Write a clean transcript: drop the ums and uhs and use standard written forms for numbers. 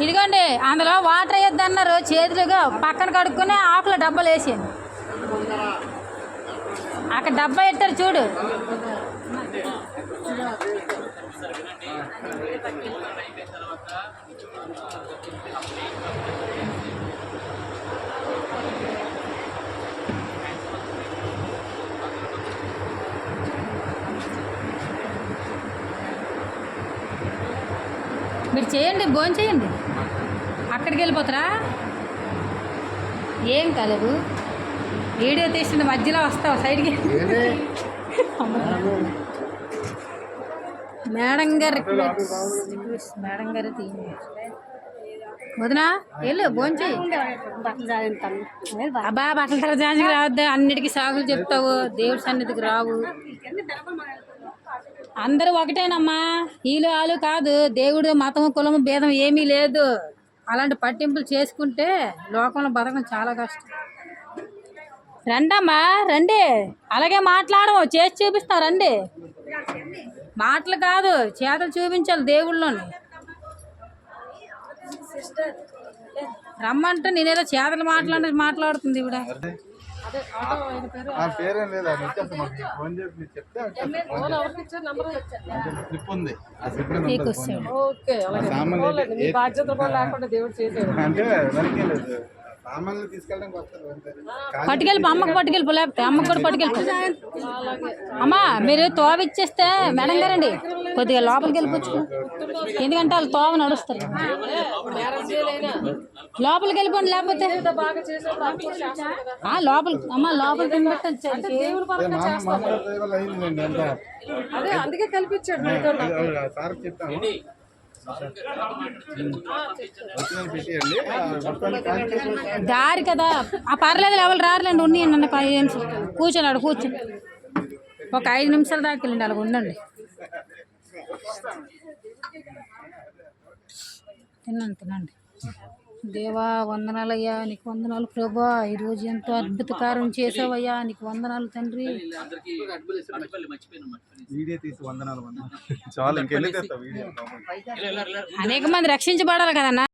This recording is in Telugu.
ఇదిగోండి అందులో వాటర్ వేయద్దు అన్నారు, చేతులుగా పక్కన కడుక్కొని ఆకుల డబ్బాలు వేసాను. అక్కడ డబ్బా పెట్టారు చూడు. మీరు చేయండి, భోజనం చేయండి. అక్కడికి వెళ్ళిపోతారా? ఏం కాలేదు, వీడియో తీసిన మధ్యలో వస్తావు సైడ్కి. మేడం గారు మేడం గారు వదినా వెళ్ళు భోజనం చేయి. అబ్బా బట్టల తల జాజికి రావద్దు, అన్నిటికీ సాగులు చెప్తావు, దేవుడి సన్నిధికి రావు. అందరూ ఒకటేనమ్మా, వీళ్ళు వాళ్ళు కాదు. దేవుడు మతం కులము భేదం ఏమీ లేదు. అలాంటి పట్టింపులు చేసుకుంటే లోకంలో బతకడం చాలా కష్టం. రండమ్మా రండి, అలాగే మాట్లాడము, చేసి చూపిస్తాం రండి. మాటలు కాదు, చేతలు చూపించాలి దేవుళ్ళని. రమ్మంటే నేనేదో చేతలు మాట్లాడుతుంది ఇవిడ. పట్టుకెళ్ళి అమ్మకు పట్టుకెళ్ళి, లేకపోతే అమ్మకు కూడా పట్టుకెళ్ళి. అమ్మా మీరు తోవ ఇచ్చేస్తే మేడం గారండి కొద్దిగా లోపలికి వెళ్ళిపోవచ్చు, ఎందుకంటే వాళ్ళు తోవ నడుస్తారు. లోపలికి వెళ్ళిపోండి, లేకపోతే లోపలికి అమ్మ లోపలికి అందుకే కల్పించాడు. దారి కదా పర్లేదు, ఎవరు రారులేండి. ఉన్ని నన్ను 5 నిమిషాలు కూర్చోన్నాడు, కూర్చో ఒక 5 నిమిషాల దాకా వెళ్ళండి, అలాగ ఉండండి. తినండి. దేవా వందనాలయ్యా, నీకు వందనాలు ప్రభా, ఈరోజు ఎంతో అద్భుత కార్యం చేసావయ్యా, నీకు వందనాలు తండ్రి. అనేక మంది రక్షించబడాలి కదన్నా.